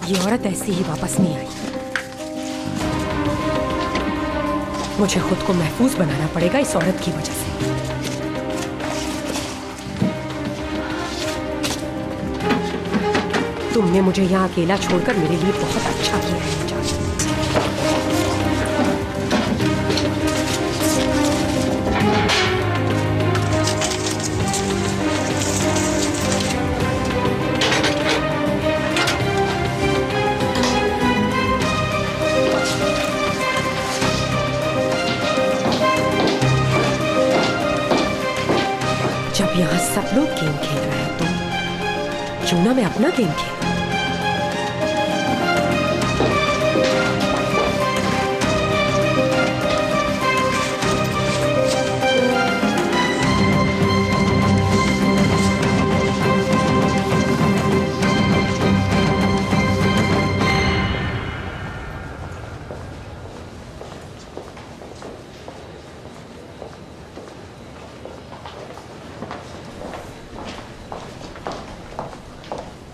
ये औरत ऐसी ही वापस नहीं आई। मुझे खुद को महफूज बनाना पड़ेगा इस औरत की वजह से। तुमने मुझे यहाँ अकेला छोड़कर मेरे लिए बहुत अच्छा किया है जान। जब यहाँ सब लोग गेम खेल रहे हैं तो क्यों ना मैं अपना गेम खेलूं?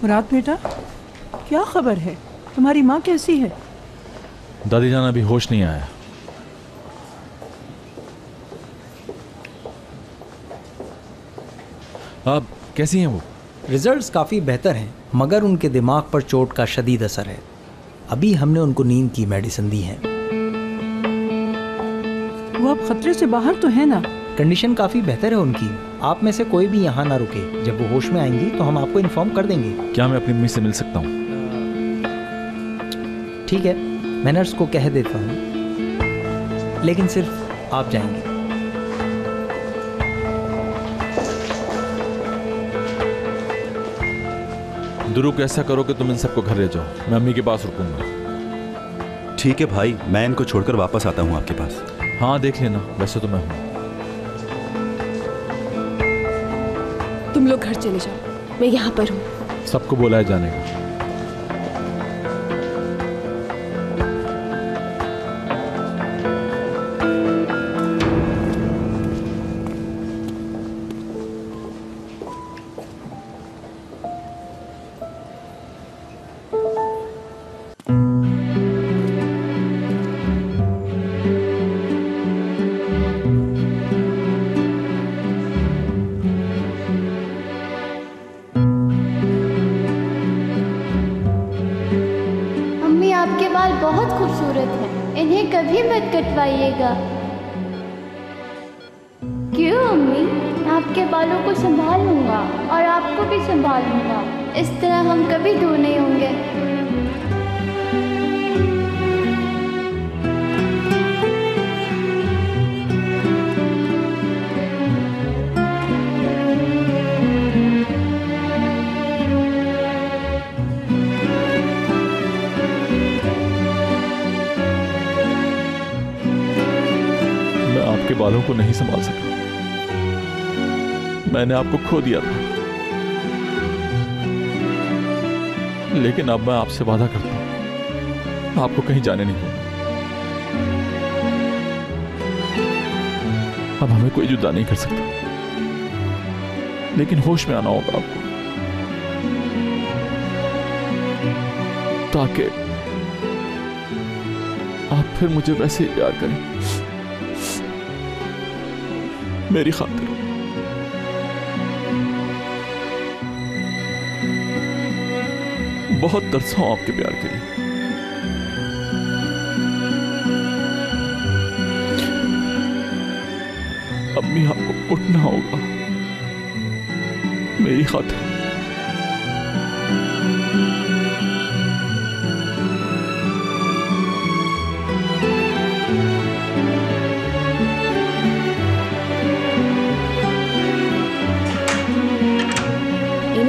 मुराद बेटा, क्या खबर है? तुम्हारी माँ कैसी है? दादी जान अभी होश नहीं आया। अब कैसी हैं वो? रिजल्ट्स काफ़ी बेहतर हैं, मगर उनके दिमाग पर चोट का शदीद असर है। अभी हमने उनको नींद की मेडिसिन दी है। वो अब खतरे से बाहर तो है ना? कंडीशन काफ़ी बेहतर है उनकी। आप में से कोई भी यहाँ ना रुके। जब वो होश में आएंगी तो हम आपको इन्फॉर्म कर देंगे। क्या मैं अपनी मम्मी से मिल सकता हूँ? ठीक है, मैं नर्स को कह देता हूँ, लेकिन सिर्फ आप जाएंगे। दुरुक, ऐसा करो कि तुम इन सबको घर ले जाओ, मैं अम्मी के पास रुकूंगा। ठीक है भाई, मैं इनको छोड़कर वापस आता हूँ आपके पास। हाँ देख लेना, वैसे तो मैं हूँ। तुम लोग घर चले जाओ, मैं यहाँ पर हूँ। सबको बोला है जाने का। आपके बाल बहुत खूबसूरत हैं, इन्हें कभी मत कटवाइएगा। क्यों अम्मी? आपके बालों को संभाल लूंगा और आपको भी संभाल लूंगा। इस तरह हम कभी दूर नहीं होंगे। आपके बालों को नहीं संभाल सका, मैंने आपको खो दिया था। लेकिन अब मैं आपसे वादा करता हूं, आपको कहीं जाने नहीं दूंगा। अब हमें कोई जुदा नहीं कर सकता, लेकिन होश में आना होगा आपको, ताकि आप फिर मुझे वैसे ही प्यार करें, मेरी खातिर। बहुत तरसा हूं आपके प्यार के लिए। अम्मी आपको उठना होगा मेरी खातिर।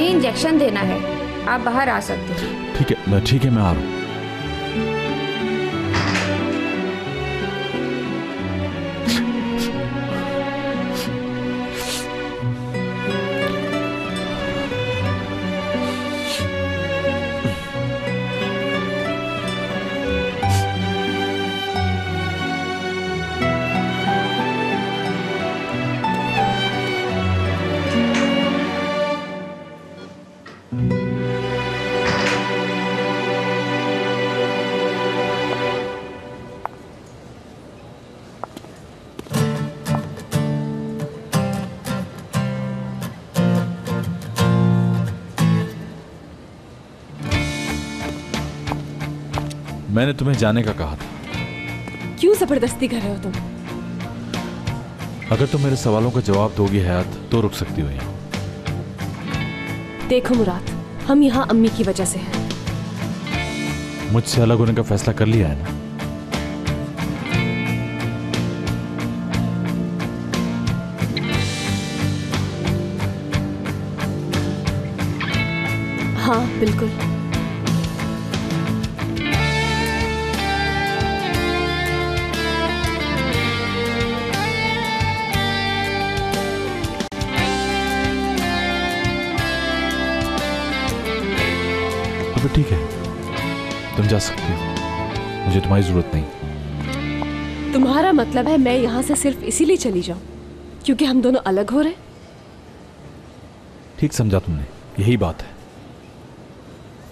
इंजेक्शन देना है, आप बाहर आ सकते हैं। ठीक है, मैं आ रहा हूँ। मैंने तुम्हें जाने का कहा था। क्यों जबरदस्ती कर रहे हो तुम? अगर तुम मेरे सवालों का जवाब दोगी हयात तो रुक सकती हो यहाँ। देखो मुराद, हम यहाँ अम्मी की वजह से हैं। मुझसे अलग होने का फैसला कर लिया है ना? हाँ बिल्कुल। तो ठीक है, तुम जा सकती हो, मुझे तुम्हारी जरूरत नहीं। तुम्हारा मतलब है मैं यहाँ से सिर्फ इसीलिए चली जाऊं क्योंकि हम दोनों अलग हो रहे? ठीक समझा तुमने, यही बात है।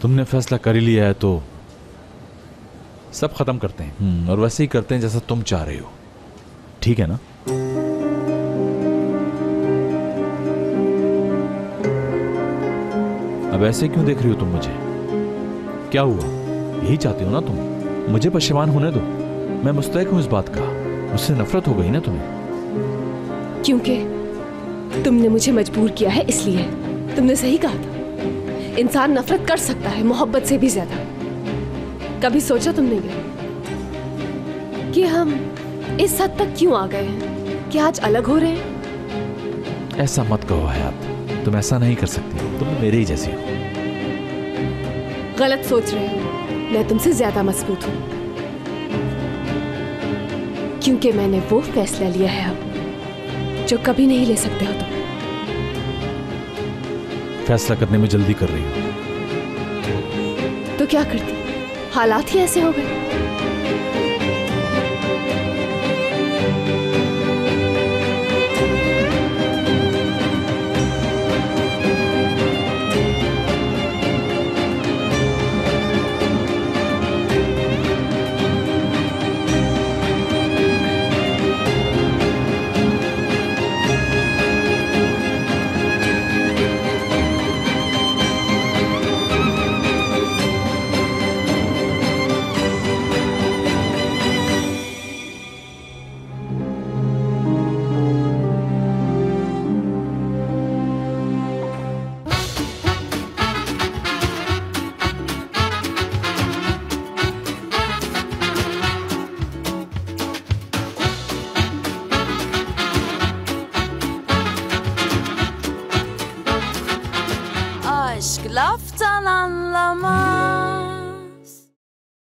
तुमने फैसला कर ही लिया है तो सब खत्म करते हैं, और वैसे ही करते हैं जैसा तुम चाह रहे हो, ठीक है ना? अब ऐसे क्यों देख रही हो तुम मुझे? क्या हुआ? यही चाहती हो ना तुम? मुझे परेशान होने दो, मैं मुस्तैक हूं इस बात का। मुझसे नफरत हो गई ना तुम्हें? क्योंकि तुमने मुझे मजबूर किया है, इसलिए। तुमने सही कहा था, इंसान नफरत कर सकता है मोहब्बत से भी ज्यादा। कभी सोचा तुमने ये कि हम इस हद तक क्यों आ गए हैं कि आज अलग हो रहे हैं? ऐसा मत कहो हयात, तुम ऐसा नहीं कर सकती, तुम मेरे ही जैसी हो। गलत सोच रहे हो, मैं तुमसे ज्यादा मजबूत हूं क्योंकि मैंने वो फैसला लिया है अब जो कभी नहीं ले सकते हो तुम। फैसला करने में जल्दी कर रही हो तो क्या करती? हालात ही ऐसे हो गए। Aşk laftan anlamaz.